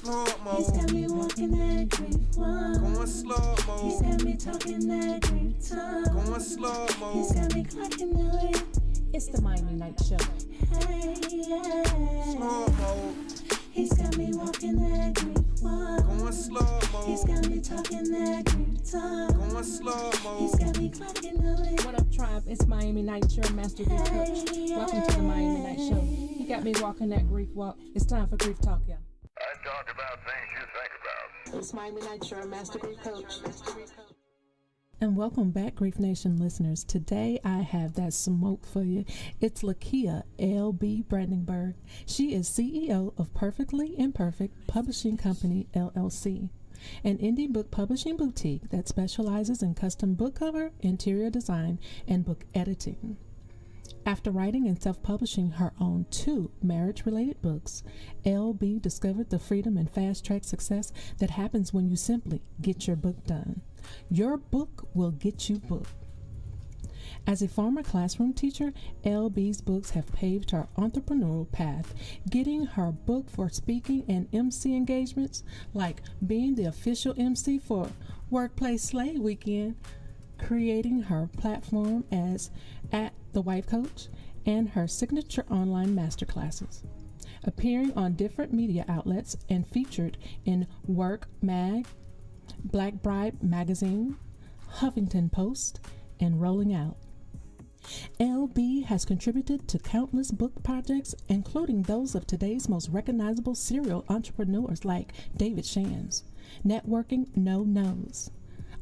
Slow-mo. He's got me walking that grief walk. Going slow-mo. He's got me talking that grief talk. Going slow-mo. He's got me clocking it. It's the Miami Night Show. Hey, yeah. Slow-mo. He's got me walking that grief walk. Going slow-mo. He's got me talking that grief talk. Going slow-mo. He's got me clocking it. What up, tribe? It's Miami Night, your master grief coach. Welcome to the Miami Night Show. You got me walking that grief walk. It's time for grief talk, y'all. I talk about things you think about. It's Miami Night, your master grief coach. And welcome back, Grief Nation listeners. Today I have that smoke for you. It's Lakia, L.B. Brandenberg. She is CEO of Perfectly Imperfect Publishing Company, LLC, an indie book publishing boutique that specializes in custom book cover, interior design, and book editing. After writing and self-publishing her own 2 marriage-related books, LB discovered the freedom and fast-track success that happens when you simply get your book done. Your book will get you booked. As a former classroom teacher, LB's books have paved her entrepreneurial path, getting her book for speaking and MC engagements, like being the official MC for Workplace Slay Weekend, creating her platform as at The Wife Coach, and her signature online masterclasses, appearing on different media outlets and featured in WERK Mag, Black Bride Magazine, Huffington Post, and Rolling Out. LB has contributed to countless book projects, including those of today's most recognizable serial entrepreneurs like David Shands, Networking No Nos,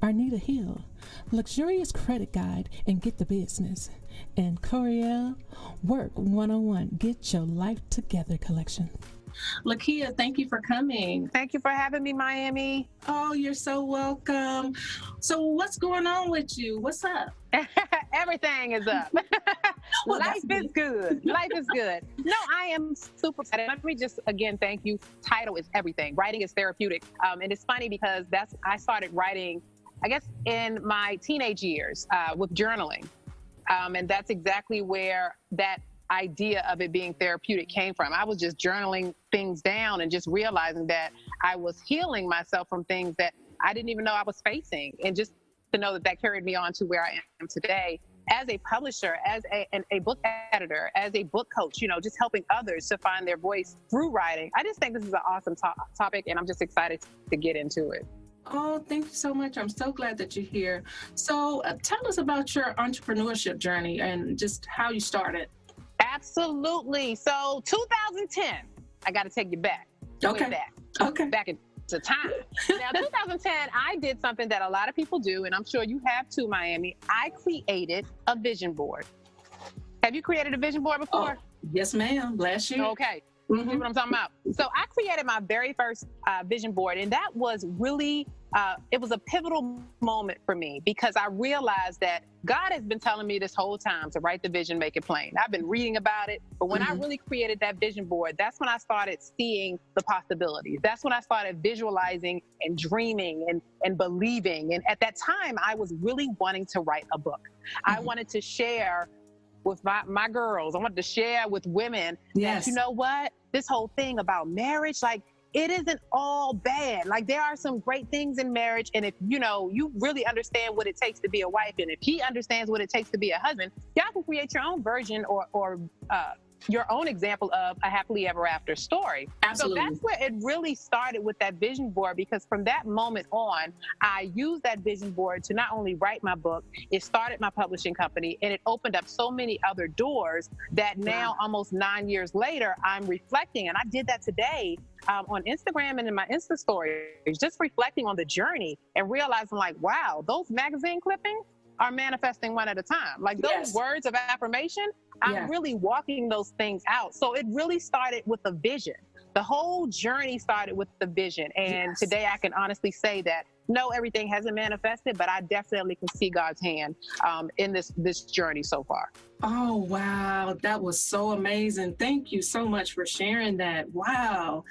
Arnita Hill, Luxurious Credit Guide and Get the Business, and Koereyelle, Work 101, Get Your Life Together collection. Lakia, thank you for coming. Thank you for having me, Miami. Oh, you're so welcome. So what's going on with you? What's up? Everything is up. Well, Life is good. Life is good. No, I am super excited. Let me just, again, thank you. Title is everything. Writing is therapeutic. And it's funny because I started writing, I guess, in my teenage years with journaling. And that's exactly where that idea of it being therapeutic came from. I was just journaling things down and just realizing that I was healing myself from things that I didn't even know I was facing. And just to know that carried me on to where I am today as a publisher, as a book editor, as a book coach, just helping others to find their voice through writing. I just think this is an awesome topic, and I'm just excited to get into it. Oh, thank you so much. I'm so glad that you're here. So tell us about your entrepreneurship journey and just how you started. Absolutely. So 2010, I got to take you back. Okay. Back into time. Now, 2010, I did something that a lot of people do, and I'm sure you have too, Miami. I created a vision board. Have you created a vision board before? Oh, yes, ma'am. Last year. Okay. You see what I'm talking about? So I created my very first vision board, and that was really, it was a pivotal moment for me because I realized that God has been telling me this whole time to write the vision, make it plain. I've been reading about it, but when I really created that vision board, that's when I started seeing the possibilities. That's when I started visualizing and dreaming and believing. And at that time, I was really wanting to write a book. I wanted to share with my girls. I wanted to share with women that, you know what, this whole thing about marriage, like, it isn't all bad. Like, there are some great things in marriage. And if, you really understand what it takes to be a wife, and if he understands what it takes to be a husband, y'all can create your own version or your own example of a happily ever after story. Absolutely. So that's where it really started with that vision board, because from that moment on, I used that vision board to not only write my book, it started my publishing company, and it opened up so many other doors that now, almost 9 years later, I'm reflecting. And I did that today on Instagram and in my Insta stories, just reflecting on the journey and realizing, like, wow, those magazine clippings are manifesting one at a time. Like, those words of affirmation, I'm really walking those things out. So it really started with a vision. The whole journey started with the vision. And today I can honestly say that, no, everything hasn't manifested, but I definitely can see God's hand in this journey so far. Oh, wow. That was so amazing. Thank you so much for sharing that. Wow.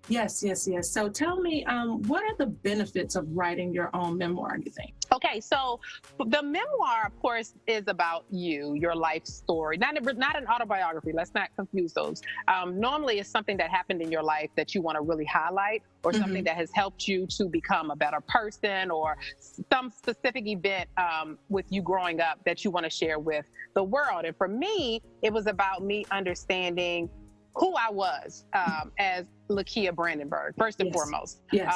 Yes. So tell me, what are the benefits of writing your own memoir, you think? Okay, so the memoir, of course, is about you, your life story, not an autobiography. Let's not confuse those. Normally, it's something that happened in your life that you want to really highlight, or something that has helped you to become a better person, or some specific event with you growing up that you want to share with the world. And for me, it was about me understanding who I was as Lakia Brandenberg, first and foremost. Yes.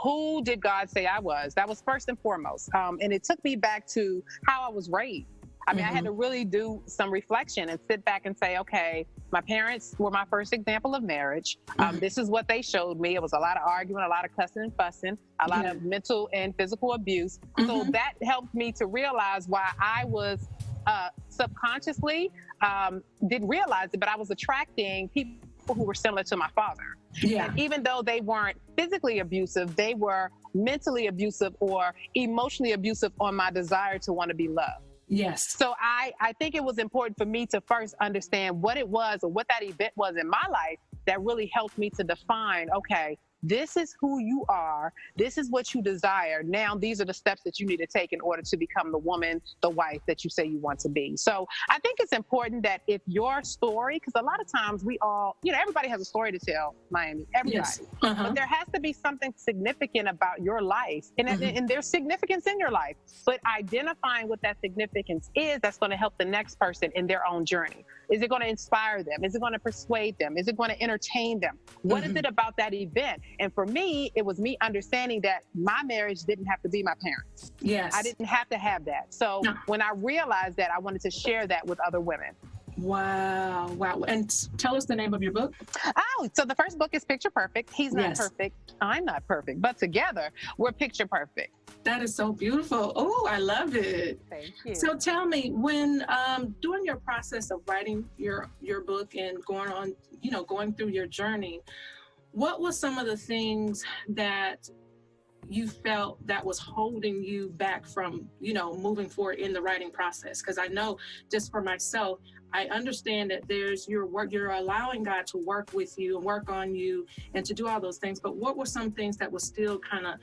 Who did God say I was? That was first and foremost. And it took me back to how I was raised. I mean, I had to really do some reflection and sit back and say, okay, my parents were my first example of marriage. This is what they showed me. It was a lot of arguing, a lot of cussing and fussing, a lot of mental and physical abuse. So that helped me to realize why I was subconsciously didn't realize it, but I was attracting people who were similar to my father. Yeah. And even though they weren't physically abusive, they were mentally abusive or emotionally abusive on my desire to want to be loved. Yes. So I think it was important for me to first understand what it was or what that event was in my life that really helped me to define, okay, this is who you are. This is what you desire. Now, these are the steps that you need to take in order to become the woman, the wife that you say you want to be. So I think it's important that if your story, because a lot of times we all, everybody has a story to tell, Miami, everybody. Yes. But there has to be something significant about your life, and there's significance in your life. But identifying what that significance is, that's going to help the next person in their own journey. Is it going to inspire them? Is it going to persuade them? Is it going to entertain them? What is it about that event? And for me, it was me understanding that my marriage didn't have to be my parents. Yes. I didn't have to have that. So when I realized that, I wanted to share that with other women. Wow. And tell us the name of your book. Oh, so the first book is Picture Perfect. He's not perfect. I'm not perfect. But together, we're picture perfect. That is so beautiful. Oh, I love it. Thank you. So tell me, when during your process of writing your book and going through your journey, what was some of the things that you felt that was holding you back from, moving forward in the writing process? Because I know, just for myself, I understand that there's your work, you're allowing God to work with you and work on you and to do all those things. But what were some things that was still kind of,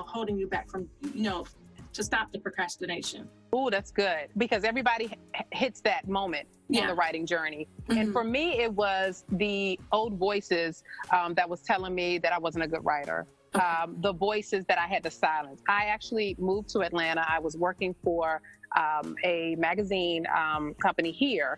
holding you back from, to stop the procrastination? Oh, that's good. Because everybody hits that moment in the writing journey. And for me, it was the old voices that was telling me that I wasn't a good writer. The voices that I had to silence. I actually moved to Atlanta. I was working for a magazine company here,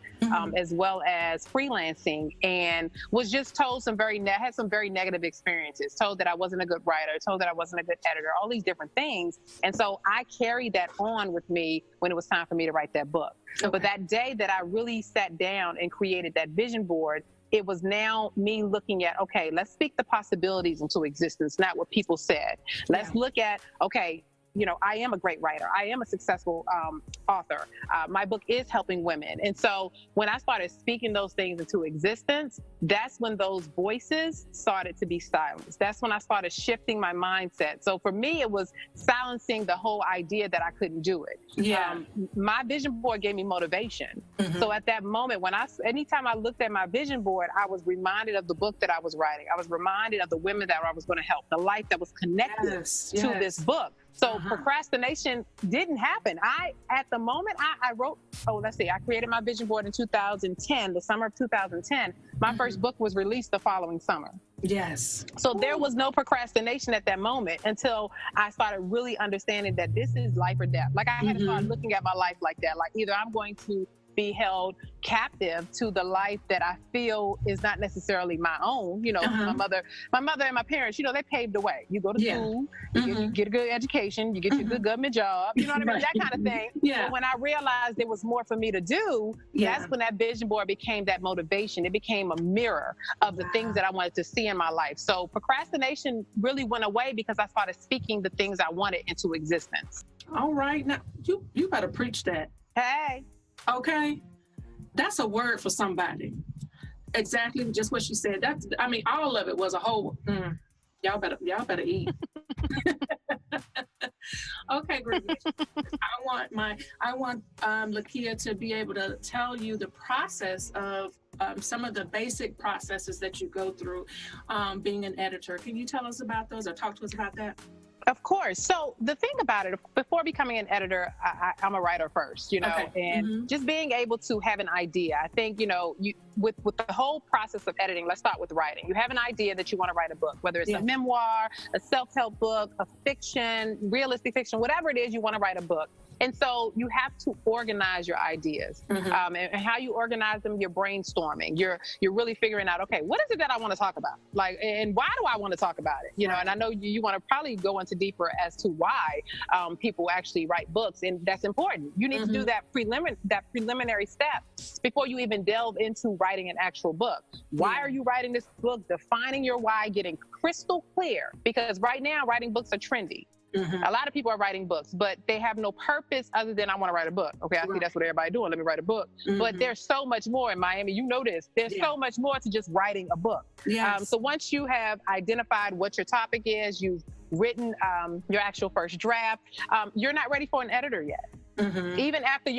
as well as freelancing, and was just told had some very negative experiences, told that I wasn't a good writer, told that I wasn't a good editor, all these different things. And so I carried that on with me when it was time for me to write that book. Okay. But that day that I really sat down and created that vision board, it was now me looking at, okay, let's speak the possibilities into existence, not what people said. Let's look at, okay, I am a great writer. I am a successful author. My book is helping women. And so when I started speaking those things into existence, that's when those voices started to be silenced. That's when I started shifting my mindset. So for me, it was silencing the whole idea that I couldn't do it. Yeah. My vision board gave me motivation. So at that moment, anytime I looked at my vision board, I was reminded of the book that I was writing. I was reminded of the women that I was going to help, the life that was connected to this book. So procrastination didn't happen. At the moment, I wrote, I created my vision board in 2010, the summer of 2010. My first book was released the following summer. Yes. So there was no procrastination at that moment until I started really understanding that this is life or death. Like I had to start looking at my life like that. Like either I'm going to be held captive to the life that I feel is not necessarily my own. My mother and my parents, they paved the way. You go to school, you get a good education, you get your good government job, you know what I mean? That kind of thing. Yeah. But when I realized there was more for me to do, that's when that vision board became that motivation. It became a mirror of the things that I wanted to see in my life. So procrastination really went away because I started speaking the things I wanted into existence. All right. Now, you better preach that. Hey. Okay, that's a word for somebody. Exactly, just what she said. All of it was a whole. Y'all better eat. Okay, great. I want Lakia to be able to tell you the process of some of the basic processes that you go through being an editor. Can you tell us about those or talk to us about that? Of course. So the thing about it, before becoming an editor, I'm a writer first, Okay. and just being able to have an idea. I think, with the whole process of editing, let's start with writing. You have an idea that you want to write a book, whether it's a memoir, a self-help book, a fiction, realistic fiction, whatever it is, you want to write a book. And so you have to organize your ideas, and how you organize them. You're brainstorming. You're really figuring out, okay, what is it that I want to talk about? And why do I want to talk about it? And I know you want to probably go into deeper as to why people actually write books, and that's important. You need to do that preliminary step before you even delve into writing an actual book. Why are you writing this book? Defining your why, getting crystal clear, because right now writing books are trendy. A lot of people are writing books, but they have no purpose other than I want to write a book. Okay, I see that's what everybody's doing. Let me write a book. But there's so much more in Miami. You know this. There's so much more to just writing a book. So once you have identified what your topic is, you've written your actual first draft, you're not ready for an editor yet. Even after,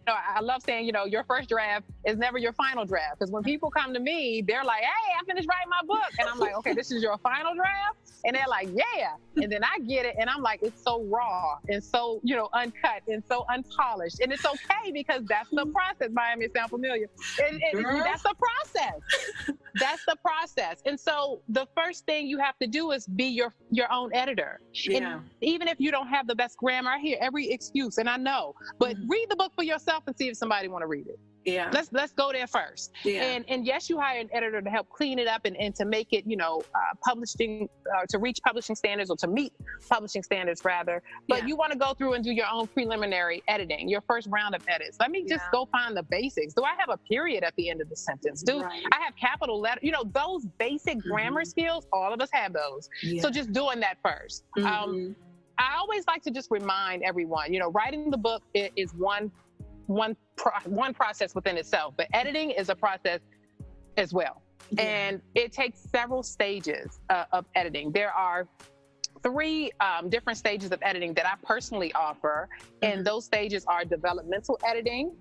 I love saying, your first draft is never your final draft. Because when people come to me, they're like, hey, I finished writing my book. And I'm like, okay, this is your final draft? And they're like, yeah. And then I get it. And I'm like, it's so raw and so, uncut and so unpolished. And it's okay because that's the process. Miami sound familiar. That's the process. That's the process. And so the first thing you have to do is be your own editor. And even if you don't have the best grammar, I hear every excuse, and I know. But read the book for yourself and see if somebody want to read it. Let's go there first. And yes, you hire an editor to help clean it up and to make it, publishing, to reach publishing standards, or to meet publishing standards rather. But you want to go through and do your own preliminary editing, your first round of edits. Let me just go find the basics. Do I have a period at the end of the sentence? Do I have capital letter? Those basic grammar skills, all of us have those. So just doing that first. I always like to just remind everyone, writing the book is one process within itself, but editing is a process as well. And it takes several stages of editing. There are 3 different stages of editing that I personally offer, and those stages are developmental editing,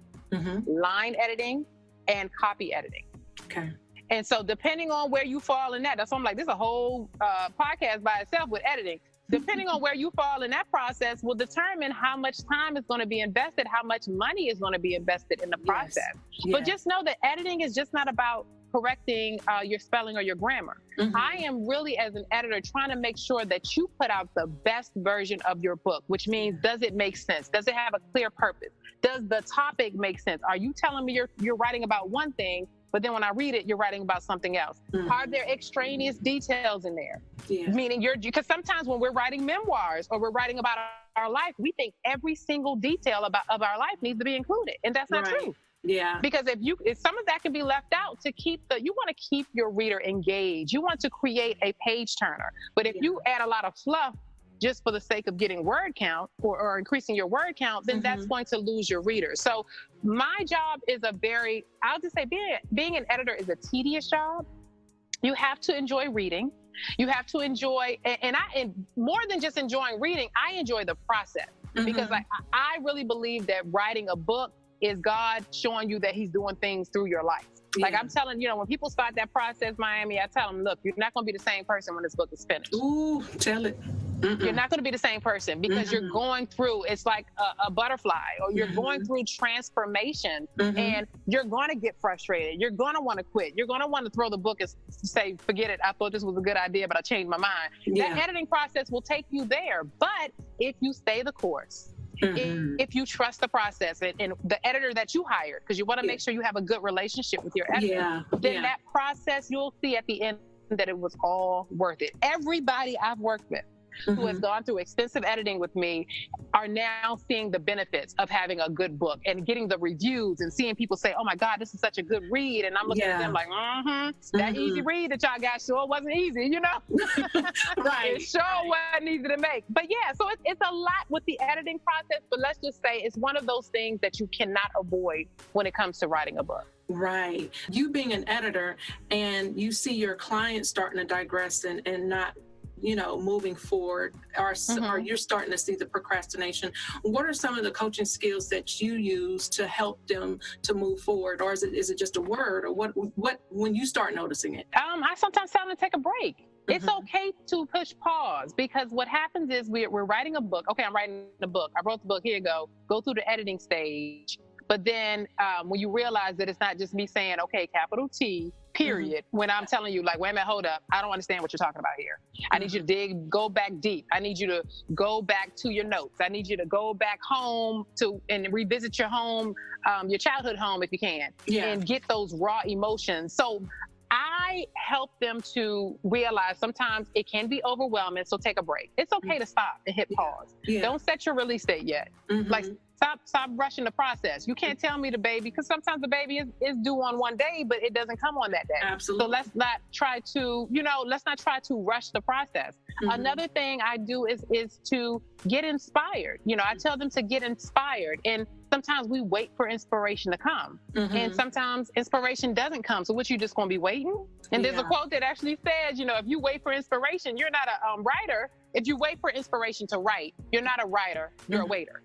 line editing, and copy editing. Okay. And so depending on where you fall in that's why I'm like, this is a whole podcast by itself with editing. Depending on where you fall in that process will determine how much time is going to be invested, how much money is going to be invested in the process. But just know that editing is just not about correcting your spelling or your grammar. I am really, as an editor, trying to make sure that you put out the best version of your book, which means, does it make sense? Does it have a clear purpose? Does the topic make sense? Are you telling me you're writing about one thing, but then when I read it, you're writing about something else? Are there extraneous details in there? Meaning because sometimes when we're writing memoirs or we're writing about our life, we think every single detail of our life needs to be included. And that's not true. Because if some of that can be left out you want to keep your reader engaged. You want to create a page turner. But if you add a lot of fluff just for the sake of getting word count or increasing your word count, then that's going to lose your readers. So my job is I'll just say being an editor is a tedious job. You have to enjoy reading. You have to enjoy, and more than just enjoying reading, I enjoy the process because I really believe that writing a book is God showing you that he's doing things through your life. Like I'm telling, when people start that process, Miami, I tell them, look, you're not going to be the same person when this book is finished. Ooh, tell it. You're not going to be the same person because you're going through, it's like a butterfly, or you're going through transformation, and you're going to get frustrated. You're going to want to quit. You're going to want to throw the book and say, forget it. I thought this was a good idea, but I changed my mind. That editing process will take you there. But if you stay the course, if you trust the process and the editor that you hired, because you want to make sure you have a good relationship with your editor, then that process, you'll see at the end that it was all worth it. Everybody I've worked with who has gone through extensive editing with me are now seeing the benefits of having a good book and getting the reviews and seeing people say, oh my God, this is such a good read. And I'm looking at them like, that easy read that y'all got sure wasn't easy, It sure wasn't easy to make. But so it's a lot with the editing process, but let's just say it's one of those things that you cannot avoid when it comes to writing a book. Right. You being an editor and you see your clients starting to digress and not moving forward, or you're starting to see the procrastination, what are some of the coaching skills that you use to help them to move forward? Or is it just a word, or what when you start noticing it? I sometimes tell them to take a break. It's okay to push pause, because what happens is we're writing a book. Okay, I'm writing a book. I wrote the book. Here you go. Go through the editing stage. But then when you realize that it's not just me saying, okay, capital T, period, when I'm telling you, like, wait a minute, hold up, I don't understand what you're talking about here. I need you to go back deep. I need you to go back to your notes. I need you to go back home and revisit your home, your childhood home if you can, and get those raw emotions. So I help them to realize sometimes it can be overwhelming, so take a break. It's okay to stop and hit pause. Don't set your release date yet. Like, stop rushing the process. You can't tell me the baby, because sometimes the baby is due on one day, but it doesn't come on that day. Absolutely. So let's not try to rush the process. Another thing I do is to get inspired. I tell them to get inspired, and sometimes we wait for inspiration to come, and sometimes inspiration doesn't come. So what, you just gonna be waiting? And there's a quote that actually says, if you wait for inspiration, you're not a writer. If you wait for inspiration to write, you're not a writer, you're a waiter.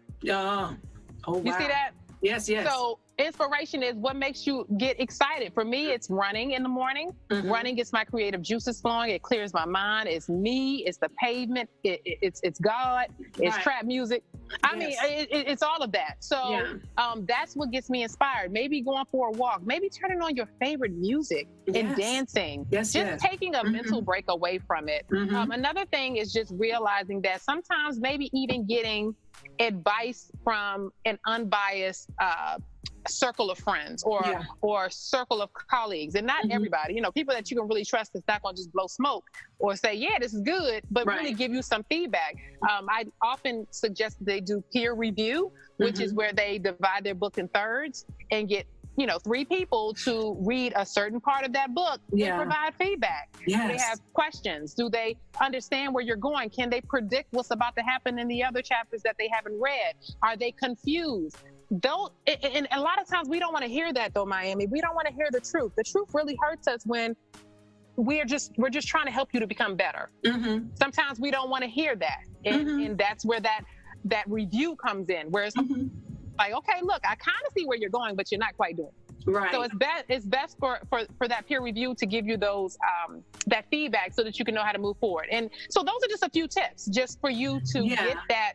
Oh, wow. You see that? Yes. So inspiration is what makes you get excited. For me, it's running in the morning. Running gets my creative juices flowing. It clears my mind. It's me. It's the pavement. It's God. It's trap music. I mean, it's all of that. So that's what gets me inspired. Maybe going for a walk. Maybe turning on your favorite music and dancing. Just taking a mental break away from it. Another thing is just realizing that sometimes maybe even getting advice from an unbiased circle of friends or circle of colleagues, and not everybody, people that you can really trust that's not going to just blow smoke or say, yeah, this is good, but really give you some feedback. I often suggest they do peer review, which is where they divide their book in thirds and get 3 people to read a certain part of that book and provide feedback. Do they have questions? Do they understand where you're going? Can they predict what's about to happen in the other chapters that they haven't read? Are they confused? And a lot of times we don't want to hear that, though, Miami. We don't want to hear the truth. The truth really hurts us when we're just trying to help you to become better. Sometimes we don't want to hear that, and that's where that review comes in, where it's like, okay, look, I kind of see where you're going, but you're not quite doing it. Right. So it's best for that peer review to give you those that feedback so that you can know how to move forward. And so those are just a few tips just for you to get that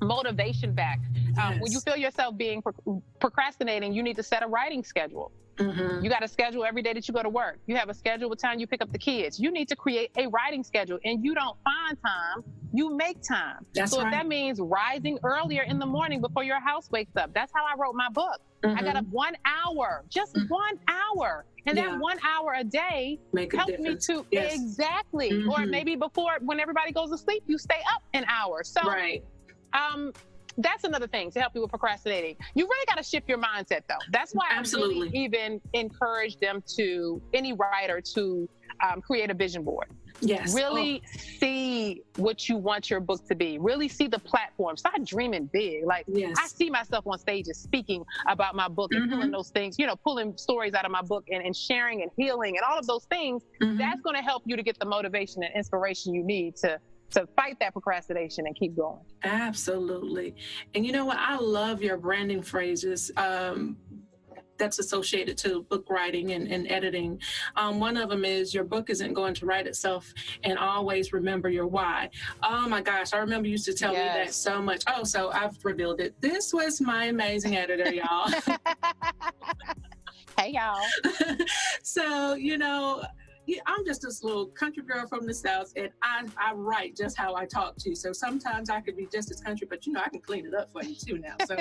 motivation back. When you feel yourself being procrastinating, you need to set a writing schedule. You got a schedule every day that you go to work. You have a schedule what time you pick up the kids. You need to create a writing schedule, and you don't find time, you make time. If that means rising earlier in the morning before your house wakes up, that's how I wrote my book. I got up 1 hour, just 1 hour. And that 1 hour a day helped me to exactly. Or maybe when everybody goes to sleep, you stay up an hour. So that's another thing to help you with procrastinating. You really got to shift your mindset, though. That's why I really even encourage them any writer to create a vision board. Really see what you want your book to be. Really see the platform. Start dreaming big. Like, I see myself on stages speaking about my book and pulling those things, pulling stories out of my book and sharing and healing and all of those things. That's going to help you to get the motivation and inspiration you need to fight that procrastination and keep going. Absolutely. And you know what? I love your branding phrases that's associated to book writing and editing. One of them is, your book isn't going to write itself, and always remember your why. Oh my gosh, I remember you used to tell me that so much. Oh, so I've revealed it. This was my amazing editor, y'all. Hey, y'all. So, I'm just this little country girl from the South, and I write just how I talk to you. So sometimes I could be just as country, but I can clean it up for you too now. So,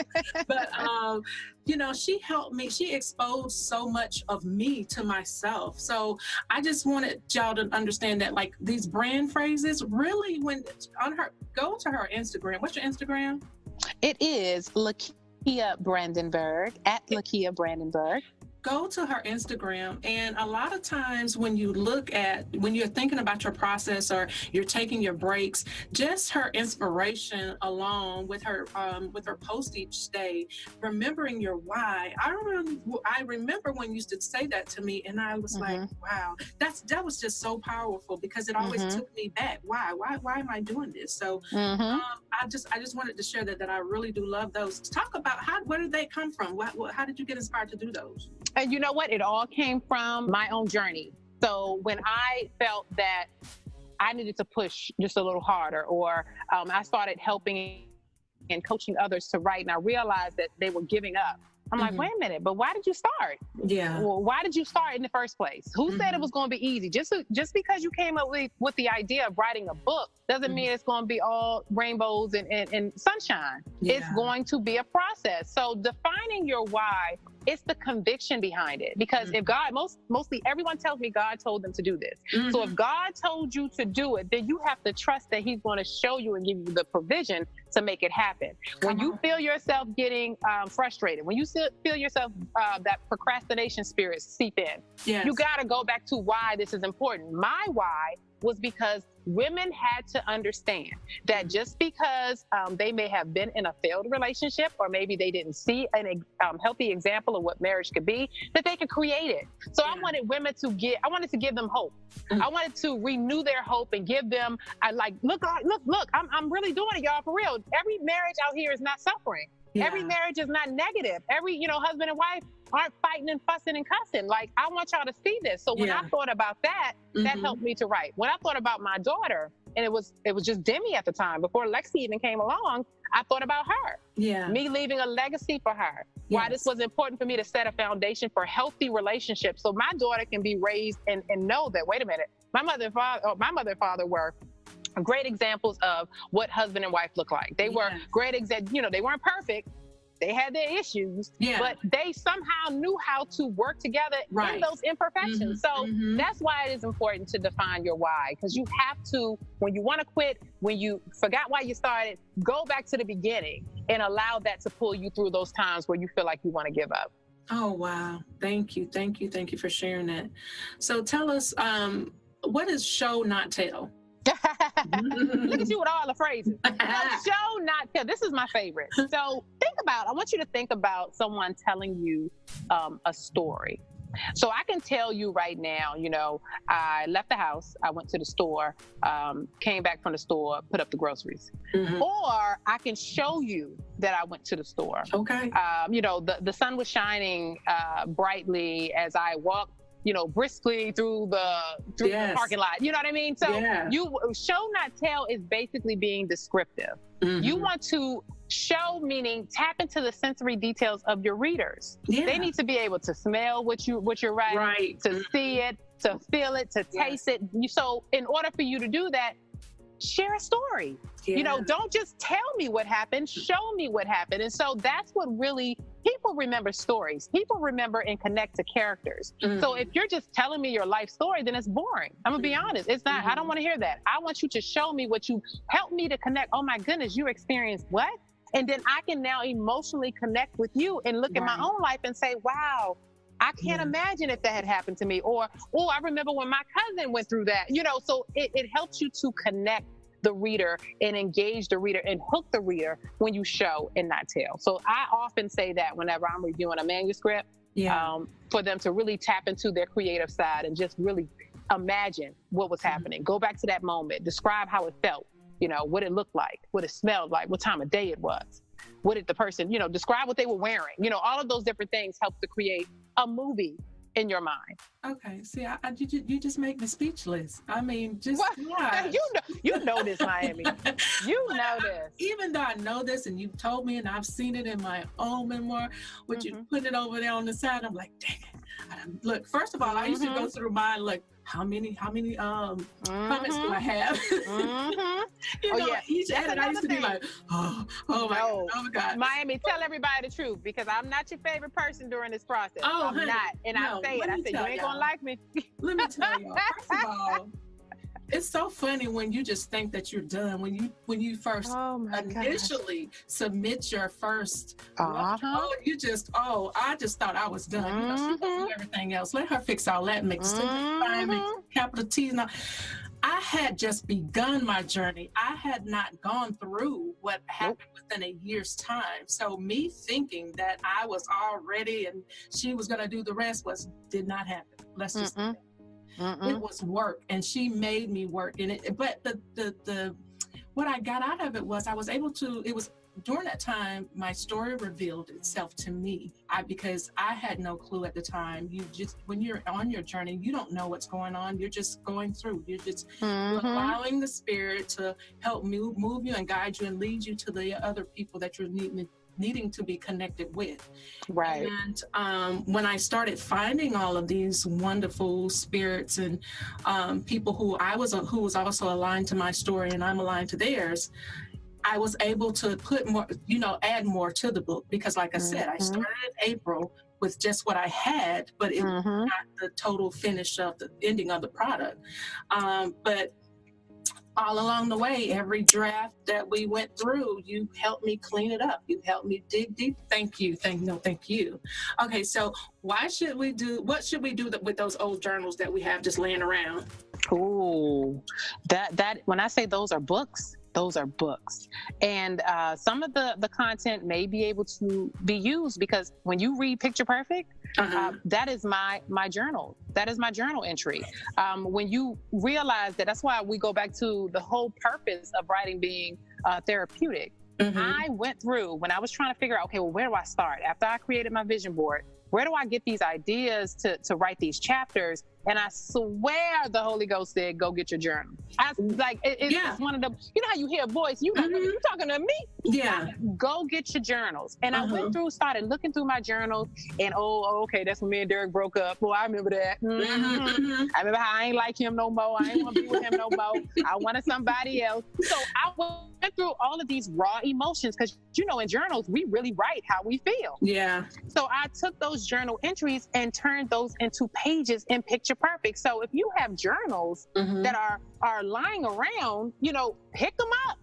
but she helped me. She exposed so much of me to myself. So I just wanted y'all to understand that, like, these brand phrases really, go to her Instagram. What's your Instagram? It is Lakia Brandenberg, at Lakia Brandenberg. go to her Instagram, and a lot of times when you're thinking about your process or you're taking your breaks, just her inspiration along with her post each day, remembering your why. I remember when you used to say that to me, and I was like, wow, that was just so powerful, because it always took me back. Why am I doing this? So I just wanted to share that I really do love those. Talk about where did they come from? How did you get inspired to do those? And you know what? It all came from my own journey. So when I felt that I needed to push just a little harder, or I started helping and coaching others to write, and I realized that they were giving up. I'm like, wait a minute, but why did you start? Yeah. Well, why did you start in the first place? Who said it was going to be easy? Just because you came up with the idea of writing a book doesn't mean it's going to be all rainbows and sunshine. Yeah. It's going to be a process. So defining your why, it's the conviction behind it. Because if God, mostly everyone tells me God told them to do this. So if God told you to do it, then you have to trust that he's going to show you and give you the provision to make it happen. When you feel yourself getting frustrated, when you feel yourself, that procrastination spirit seep in, you got to go back to why this is important. My why was because women had to understand that just because they may have been in a failed relationship, or maybe they didn't see a healthy example of what marriage could be, that they could create it. So I wanted women I wanted to give them hope. I wanted to renew their hope and give them, look, I'm really doing it, y'all, for real. Every marriage out here is not suffering. Yeah. Every marriage is not negative. Every, husband and wife aren't fighting and fussing and cussing. Like, I want y'all to see this. So when I thought about that, that helped me to write. When I thought about my daughter, and it was just Demi at the time, before Lexi even came along, I thought about her. Yeah. Me leaving a legacy for her. Yes. Why this was important for me to set a foundation for healthy relationships, so my daughter can be raised and know that, wait a minute, my mother and father were great examples of what husband and wife look like. They were great they weren't perfect. They had their issues, but they somehow knew how to work together in those imperfections. So that's why it is important to define your why, because you have to, when you want to quit, when you forgot why you started, go back to the beginning and allow that to pull you through those times where you feel like you want to give up. Oh, wow. Thank you for sharing that. So tell us, what is show, not tell? Look at you with all the phrases. Show, not tell. This is my favorite. So I want you to think about someone telling you a story. So I can tell you right now, I left the house, I went to the store, came back from the store, put up the groceries. Or I can show you that I went to the store. Okay. The sun was shining brightly as I walked briskly through the parking lot. You know what I mean? So you show, not tell is basically being descriptive. You want to show, meaning tap into the sensory details of your readers. They need to be able to smell what you're writing, to see it, to feel it, to taste it. So in order for you to do that, share a story. Don't just tell me what happened, show me what happened. And so that's what really, people remember stories. People remember and connect to characters. So if you're just telling me your life story, then it's boring. I'm gonna be honest. It's not, I don't want to hear that. I want you to show me what you help me to connect. Oh my goodness, you experienced what? And then I can now emotionally connect with you and look at my own life and say, wow, I can't imagine if that had happened to me. Or, I remember when my cousin went through that, so it helps you to connect the reader and engage the reader and hook the reader when you show and not tell. So I often say that whenever I'm reviewing a manuscript, for them to really tap into their creative side and just really imagine what was happening. Go back to that moment, describe how it felt, what it looked like, what it smelled like, what time of day it was. What did the person, describe what they were wearing. All of those different things help to create a movie in your mind. Okay. See, you just make me speechless. I mean, just you know this, Miami. You know this. Even though I know this, and you've told me, and I've seen it in my own memoir, which you put it over there on the side. I'm like, dang it. Look, first of all, I used to go through mine like, how many comments do I have? Each edit, I used to be like, oh my God. Miami, tell everybody the truth, because I'm not your favorite person during this process. I'm not. And I say it. I said, you ain't going to like me. Let me tell y'all, first of all, It's so funny when you just think that you're done. When you first initially submit your first, I just thought I was done. You know, she can do everything else. Let her fix all that mix. Capital T's. Now, I had just begun my journey. I had not gone through what happened within a year's time. So me thinking that I was all ready and she was going to do the rest did not happen. Let's just say that. It was work, and she made me work in it. But the what I got out of it was I was able to. It was during that time my story revealed itself to me. Because I had no clue at the time. You just, when you're on your journey, you don't know what's going on. You're just going through. You're just allowing the Spirit to help move you and guide you and lead you to the other people that you're needing to be connected with. Right. And when I started finding all of these wonderful spirits and people who was also aligned to my story and I'm aligned to theirs, I was able to put more, add more to the book, because like I said, I started in April with just what I had, but it was not the total finish of the ending of the product. But all along the way, every draft that we went through, you helped me clean it up. You helped me dig deep. Thank you. Thank you. Okay, so what should we do with those old journals that we have just laying around? Ooh, that when I say those are books, and some of the content may be able to be used, because when you read Picture Perfect, that is my journal. That is my journal entry. When you realize that's why we go back to the whole purpose of writing being therapeutic. I went through, when I was trying to figure out, okay, well, where do I start? After I created my vision board, where do I get these ideas to write these chapters? And I swear the Holy Ghost said, go get your journal. It's one of the, you know how you hear a voice, you talking to me? Yeah. Go get your journals. And I went through, started looking through my journals, and okay, that's when me and Derek broke up. Well, I remember that. I remember how I ain't like him no more. I ain't want to be with him no more. I wanted somebody else. So I went through all of these raw emotions, because in journals, we really write how we feel. Yeah. So I took those journal entries and turned those into pages in Picture Perfect. So if you have journals that are lying around, pick them up,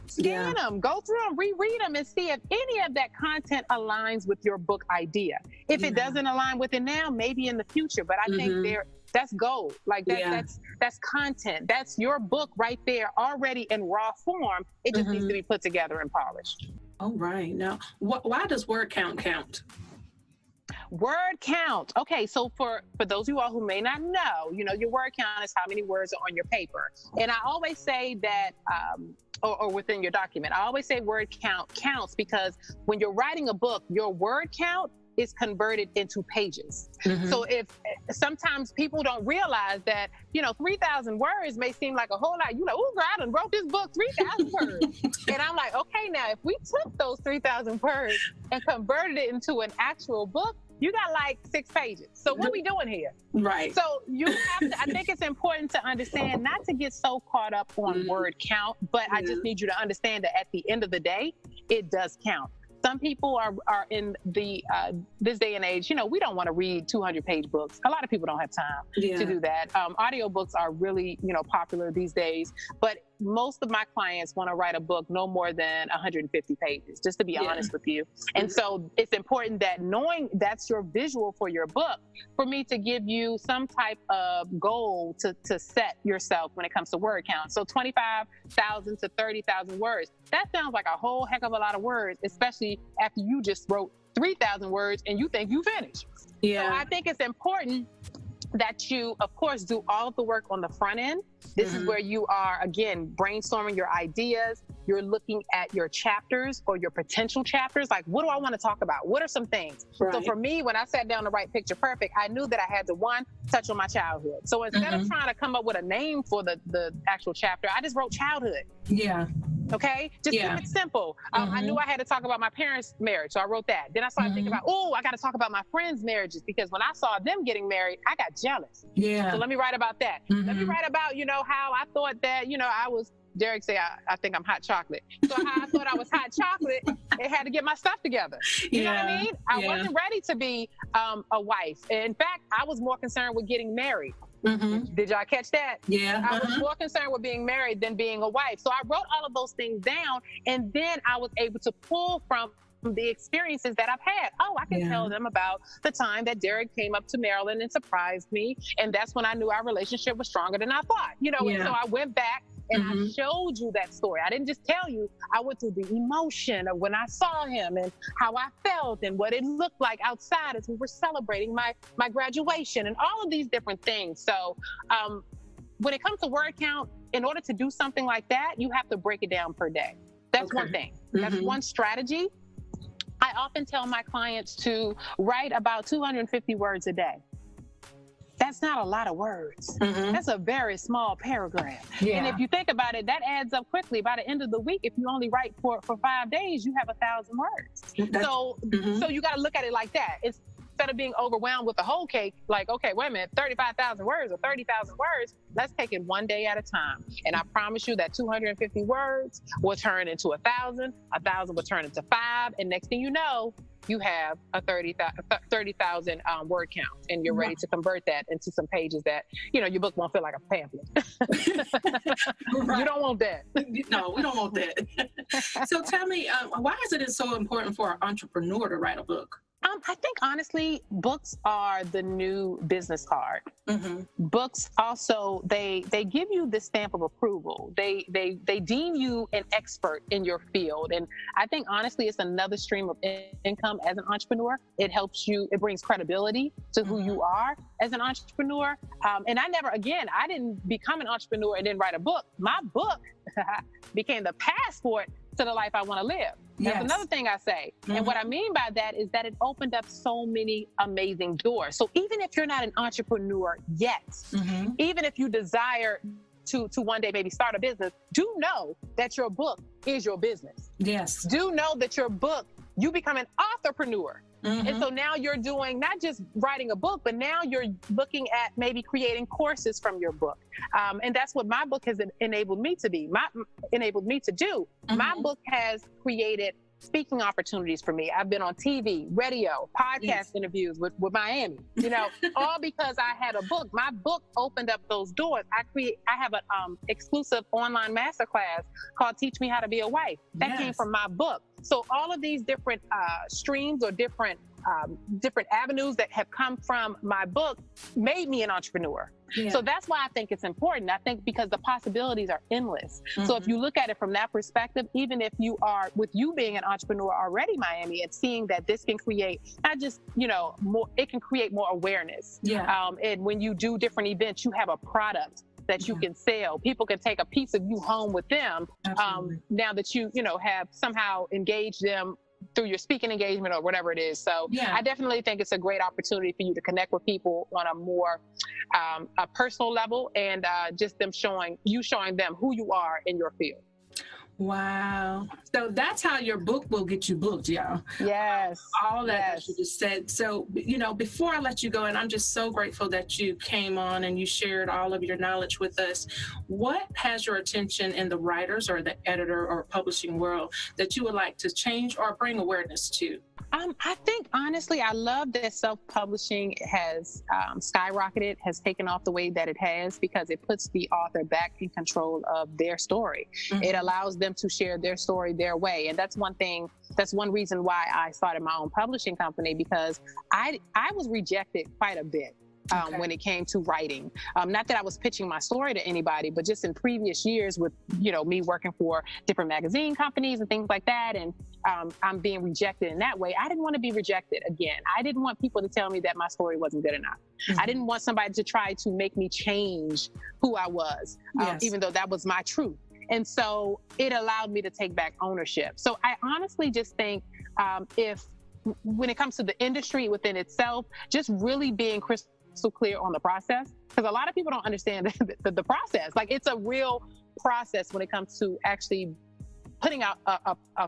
scan them, go through them, reread them, and see if any of that content aligns with your book idea. If it doesn't align with it now, maybe in the future. But I think that's gold. Like that's content. That's your book right there, already in raw form. It just needs to be put together and polished. All right. Now, why does word count? Word count. Okay, so for those of you all who may not know, your word count is how many words are on your paper. And I always say that, or within your document, I always say word count counts, because when you're writing a book, your word count is converted into pages. So if sometimes people don't realize that, 3,000 words may seem like a whole lot. You're like, oh, girl, I done wrote this book 3,000 words. And I'm like, okay, now if we took those 3,000 words and converted it into an actual book, you got like 6 pages. So what are we doing here? Right. So you have to, I think it's important to understand, not to get so caught up on word count, but I just need you to understand that at the end of the day, it does count. Some people are in the this day and age, we don't want to read 200-page books. A lot of people don't have time to do that. Audiobooks are really, popular these days, but most of my clients want to write a book no more than 150 pages, just to be honest with you. And so it's important that, knowing that's your visual for your book, for me to give you some type of goal to set yourself when it comes to word count. So 25,000 to 30,000 words. That sounds like a whole heck of a lot of words, especially after you just wrote 3,000 words and you think you finished. So I think it's important that you, of course, do all of the work on the front end. This is where you are, again, brainstorming your ideas. You're looking at your chapters or your potential chapters. Like, what do I want to talk about? What are some things? Right. So for me, when I sat down to write Picture Perfect, I knew that I had to, one, touch on my childhood. So instead of trying to come up with a name for the actual chapter, I just wrote childhood. Yeah. Okay? Just keep it simple. I knew I had to talk about my parents' marriage, so I wrote that. Then I started thinking about, I got to talk about my friends' marriages, because when I saw them getting married, I got jealous. Yeah. So let me write about that. Let me write about, how I thought that, I was, Derek say, I think I'm hot chocolate. So how I thought I was hot chocolate, it had to get my stuff together. You know what I mean? I wasn't ready to be a wife. In fact, I was more concerned with getting married. Did y'all catch that? Yeah. I was more concerned with being married than being a wife. So I wrote all of those things down, and then I was able to pull from the experiences that I've had. Oh, I can tell them about the time that Derek came up to Maryland and surprised me. And that's when I knew our relationship was stronger than I thought, you know, and so I went back and I showed you that story. I didn't just tell you, I went through the emotion of when I saw him and how I felt and what it looked like outside as we were celebrating my graduation and all of these different things. So when it comes to word count, in order to do something like that, you have to break it down per day. That's one thing. That's one strategy. I often tell my clients to write about 250 words a day. That's not a lot of words. That's a very small paragraph. And if you think about it, that adds up quickly. By the end of the week, if you only write for 5 days, you have 1,000 words. So you got to look at it like that. Instead of being overwhelmed with the whole cake, like, okay, wait a minute, 35,000 words or 30,000 words, let's take it one day at a time. And I promise you that 250 words will turn into 1,000, 1,000 will turn into 5, and next thing you know, you have a 30,000 word count, and you're ready to convert that into some pages that, you know, your book won't feel like a pamphlet. You don't want that. No, we don't want that. So tell me, why is it so important for an entrepreneur to write a book? I think honestly, books are the new business card. Books also, they give you the stamp of approval. They deem you an expert in your field. And I think honestly, it's another stream of income as an entrepreneur. It helps you, it brings credibility to who you are as an entrepreneur. And I didn't become an entrepreneur and then write a book. My book became the passport to the life I want to live. That's another thing I say. And what I mean by that is that it opened up so many amazing doors. So even if you're not an entrepreneur yet, even if you desire to one day maybe start a business, do know that your book is your business. Yes. Do know that your book, you become an authorpreneur. And so now you're doing not just writing a book, but now you're looking at maybe creating courses from your book. And that's what my book has enabled me to do. My book has created speaking opportunities for me. I've been on TV, radio, podcast interviews with Miami, you know, all because I had a book. My book opened up those doors. I have an exclusive online masterclass called Teach Me How to Be a Wife. That came from my book. So all of these different streams or different avenues that have come from my book made me an entrepreneur. So that's why I think it's important. I think because the possibilities are endless. So if you look at it from that perspective, even if you are, with you being an entrepreneur already, Miami, and seeing that this can create not just, you know, more, it can create more awareness. And when you do different events, you have a product that you can sell. People can take a piece of you home with them. Now that you know, have somehow engaged them through your speaking engagement or whatever it is. So I definitely think it's a great opportunity for you to connect with people on a more a personal level, and just showing them who you are in your field. Wow. So that's how your book will get you booked, y'all. Yes. All that you just said. So, you know, before I let you go, and I'm just so grateful that you came on and you shared all of your knowledge with us, what has your attention in the writers or the editor or publishing world that you would like to change or bring awareness to? I think, honestly, I love that self-publishing has skyrocketed, has taken off the way that it has, because it puts the author back in control of their story. It allows them to share their story their way. And that's one reason why I started my own publishing company, because I was rejected quite a bit. When it came to writing. Not that I was pitching my story to anybody, but just in previous years with, you know, me working for different magazine companies and things like that. And I'm being rejected in that way. I didn't want to be rejected again. I didn't want people to tell me that my story wasn't good enough. I didn't want somebody to try to make me change who I was, even though that was my truth. And so it allowed me to take back ownership. So I honestly just think when it comes to the industry within itself, just really being crystal clear on the process, because a lot of people don't understand the process. Like, it's a real process when it comes to actually putting out a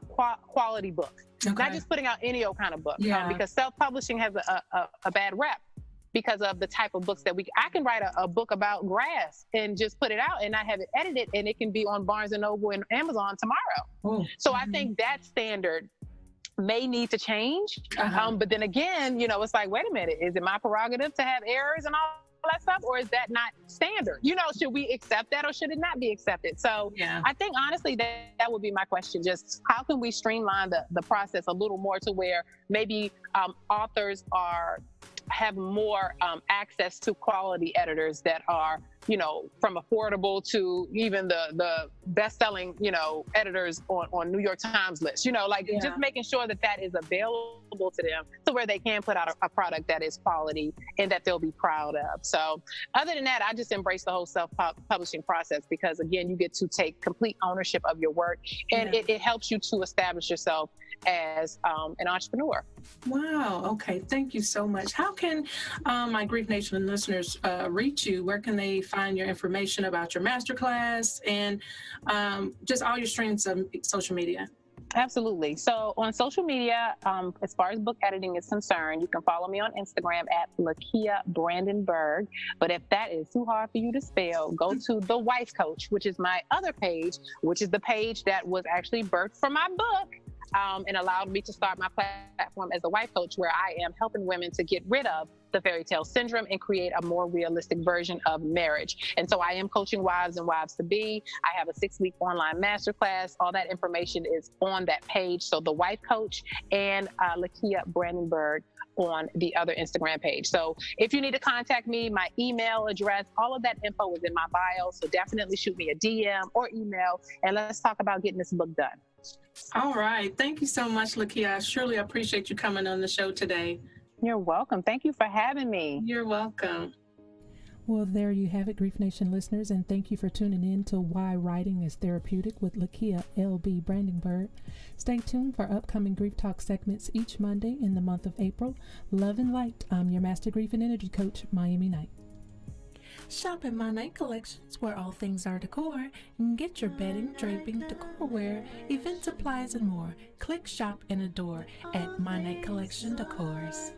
quality book, not just putting out any old kind of book. Because self-publishing has a bad rep because of the type of books that I can write a book about grass and just put it out, and I have it edited, and it can be on Barnes & Noble and Amazon tomorrow. So I think that standard may need to change. But then again, you know, it's like, wait a minute, is it my prerogative to have errors and all that stuff, or is that not standard? Should we accept that or should it not be accepted? So Yeah. I think honestly that would be my question. Just how can we streamline the process a little more to where maybe authors have more access to quality editors that are, from affordable to even the best-selling, editors on New York Times list, just making sure that is available to them to where they can put out a product that is quality and that they'll be proud of. So other than that, I just embrace the whole self-publishing process because, again, you get to take complete ownership of your work and it helps you to establish yourself as an entrepreneur. Wow. Okay. Thank you so much. How can my Grief Nation listeners reach you? Where can they find your information about your masterclass and just all your streams of social media? Absolutely. So on social media, as far as book editing is concerned, you can follow me on Instagram at Lakia Brandenberg. But if that is too hard for you to spell, go to The Wife Coach, which is my other page, which is the page that was actually birthed from my book. And allowed me to start my platform as a wife coach, where I am helping women to get rid of the fairy tale syndrome and create a more realistic version of marriage. And so I am coaching wives and wives-to-be. I have a 6-week online masterclass. All that information is on that page. So The Wife Coach and Lakia Brandenberg on the other Instagram page. So if you need to contact me, my email address, all of that info is in my bio. So definitely shoot me a DM or email, and let's talk about getting this book done. All right. Thank you so much, Lakia. I surely appreciate you coming on the show today. You're welcome. Thank you for having me. You're welcome. Well, there you have it, Grief Nation listeners, and thank you for tuning in to Why Writing is Therapeutic with Lakia L.B. Brandenburg. Stay tuned for upcoming Grief Talk segments each Monday in the month of April. Love and light. I'm your Master Grief and Energy Coach, Miami Knight. Shop at My Night Collections, where all things are decor, and get your bedding, draping, decorware, event supplies, and more. Click, shop, and adore at My Night Collection Decors.